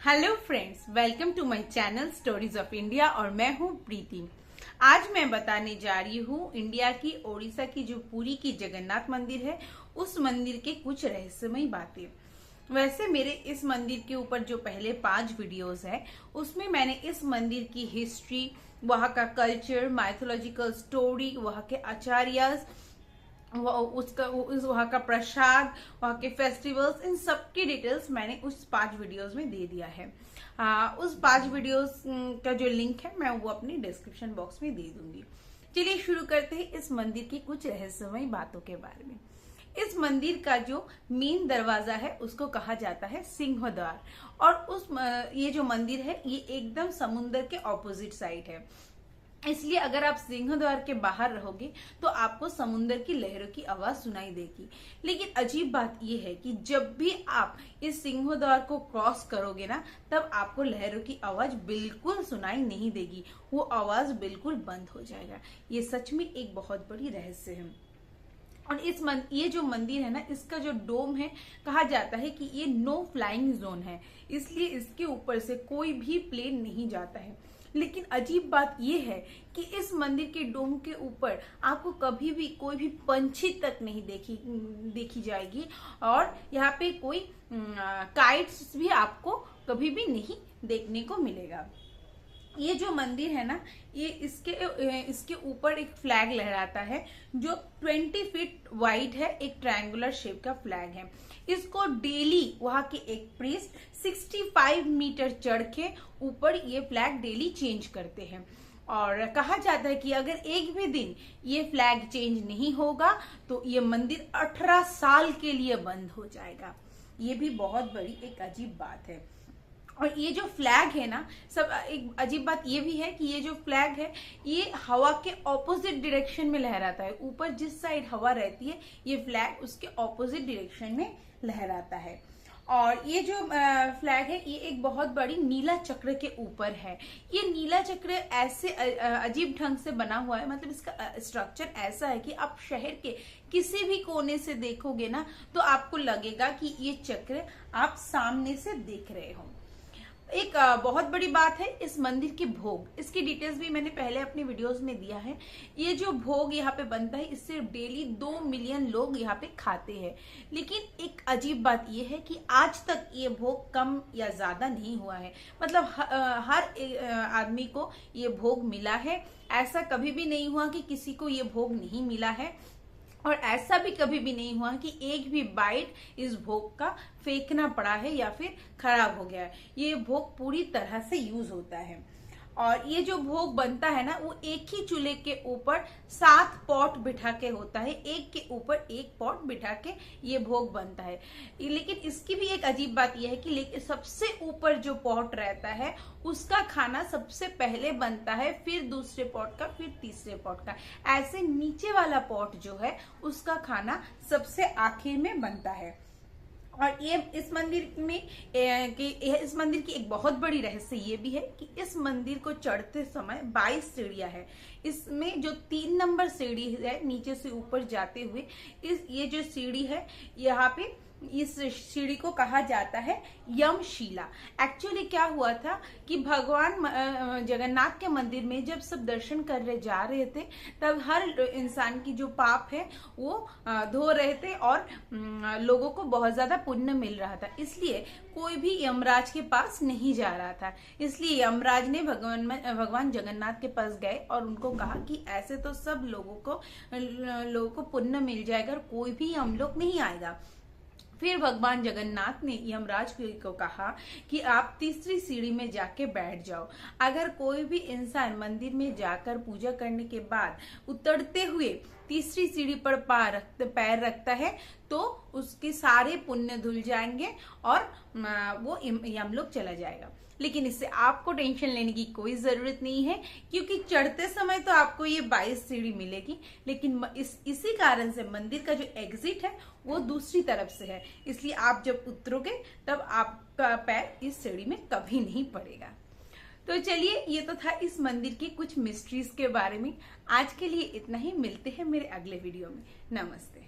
Hello friends, welcome to my channel stories of India और मैं हूं प्रीति। आज मैं बताने जा रही हूं इंडिया की ओडिशा की जो पुरी की जगन्नाथ मंदिर है उस मंदिर के कुछ रहस्यमयी बातें। वैसे मेरे इस मंदिर के ऊपर जो पहले 5 वीडियोस है उसमें मैंने इस मंदिर की हिस्ट्री, वहाँ का कल्चर, माइथोलॉजिकल स्टोरी, वहाँ के आचार्यस, वहाँ का प्रसाद, वहाँ के फेस्टिवल्स, इन सब की डिटेल्स मैंने उस 5 वीडियोस में दे दिया है। उस 5 वीडियोस का जो लिंक है मैं वो अपनी डिस्क्रिप्शन बॉक्स में दे दूंगी। चलिए शुरू करते हैं इस मंदिर की कुछ रहस्यमयी बातों के बारे में। इस मंदिर का जो मेन दरवाजा है उसको कहा जाता है सिंह द्वार, और ये जो मंदिर है ये एकदम समुद्र के ऑपोजिट साइड है। इसलिए अगर आप सिंह द्वार के बाहर रहोगे तो आपको समुद्र की लहरों की आवाज सुनाई देगी। लेकिन अजीब बात यह है कि जब भी आप इस सिंह द्वार को क्रॉस करोगे ना, तब आपको लहरों की आवाज बिल्कुल सुनाई नहीं देगी, वो आवाज बिल्कुल बंद हो जाएगा। ये सच में एक बहुत बड़ी रहस्य है। और ये जो मंदिर है ना, इसका जो डोम है, कहा जाता है कि ये नो फ्लाइंग जोन है, इसलिए इसके ऊपर से कोई भी प्लेन नहीं जाता है। लेकिन अजीब बात यह है कि इस मंदिर के डोम के ऊपर आपको कभी भी कोई भी पंछी तक नहीं देखी जाएगी, और यहाँ पे कोई काइट्स भी आपको कभी भी नहीं देखने को मिलेगा। ये जो मंदिर है ना, ये इसके ऊपर एक फ्लैग लहराता है जो 20 फीट वाइड है, एक ट्रायंगुलर शेप का फ्लैग है। इसको डेली वहां के एक प्रीस्ट 65 मीटर चढ़ के ऊपर ये फ्लैग डेली चेंज करते हैं। और कहा जाता है कि अगर एक भी दिन ये फ्लैग चेंज नहीं होगा तो ये मंदिर 18 साल के लिए बंद हो जाएगा। ये भी बहुत बड़ी एक अजीब बात है। और ये जो फ्लैग है ना, सब एक अजीब बात ये भी है कि ये जो फ्लैग है ये हवा के ऑपोजिट डायरेक्शन में लहराता है। ऊपर जिस साइड हवा रहती है ये फ्लैग उसके ऑपोजिट डायरेक्शन में लहराता है। और ये जो फ्लैग है ये एक बहुत बड़ी नीला चक्र के ऊपर है। ये नीला चक्र ऐसे अजीब ढंग से बना हुआ है, मतलब इसका स्ट्रक्चर ऐसा है कि आप शहर के किसी भी कोने से देखोगे ना तो आपको लगेगा कि ये चक्र आप सामने से देख रहे हो। एक बहुत बड़ी बात है इस मंदिर की भोग, इसकी डिटेल्स भी मैंने पहले अपने वीडियोस में दिया है। ये जो भोग यहाँ पे बनता है इससे डेली 2 मिलियन लोग यहाँ पे खाते हैं। लेकिन एक अजीब बात ये है कि आज तक ये भोग कम या ज्यादा नहीं हुआ है, मतलब हर आदमी को ये भोग मिला है। ऐसा कभी भी नहीं हुआ कि किसी को ये भोग नहीं मिला है, और ऐसा भी कभी भी नहीं हुआ कि एक भी बाइट इस भोग का फेंकना पड़ा है या फिर खराब हो गया है। ये भोग पूरी तरह से यूज होता है। और ये जो भोग बनता है ना, वो एक ही चूल्हे के ऊपर 7 पॉट बिठा के होता है, एक के ऊपर एक पॉट बिठा के ये भोग बनता है। लेकिन इसकी भी एक अजीब बात यह है कि लेकिन सबसे ऊपर जो पॉट रहता है उसका खाना सबसे पहले बनता है, फिर दूसरे पॉट का, फिर तीसरे पॉट का। ऐसे नीचे वाला पॉट जो है उसका खाना सबसे आखिर में बनता है। और ये इस मंदिर की एक बहुत बड़ी रहस्य ये भी है कि इस मंदिर को चढ़ते समय 22 सीढ़ियां है। इसमें जो 3 नंबर सीढ़ी है नीचे से ऊपर जाते हुए, ये जो सीढ़ी है यहाँ पे, इस सीढ़ी को कहा जाता है यमशिला। एक्चुअली क्या हुआ था कि भगवान जगन्नाथ के मंदिर में जब सब दर्शन करने जा रहे थे तब हर इंसान की जो पाप है वो धो रहे थे, और लोगों को बहुत ज्यादा पुण्य मिल रहा था। इसलिए कोई भी यमराज के पास नहीं जा रहा था। इसलिए यमराज ने भगवान जगन्नाथ के पास गए और उनको कहा कि ऐसे तो सब लोगों को पुण्य मिल जाएगा और कोई भी हम लोग नहीं आएगा। फिर भगवान जगन्नाथ ने यमराज को कहा कि आप तीसरी सीढ़ी में जाके बैठ जाओ। अगर कोई भी इंसान मंदिर में जाकर पूजा करने के बाद उतरते हुए तीसरी सीढ़ी पर पैर रखता है तो उसके सारे पुण्य धुल जाएंगे और वो यमलोक चला जाएगा। लेकिन इससे आपको टेंशन लेने की कोई जरूरत नहीं है, क्योंकि चढ़ते समय तो आपको ये 22 सीढ़ी मिलेगी, लेकिन इसी कारण से मंदिर का जो एग्जिट है वो दूसरी तरफ से है। इसलिए आप जब उतरोगे तब आपका पैर इस सीढ़ी में कभी नहीं पड़ेगा। तो चलिए, ये तो था इस मंदिर की कुछ मिस्ट्रीज के बारे में। आज के लिए इतना ही, मिलते हैं मेरे अगले वीडियो में। नमस्ते।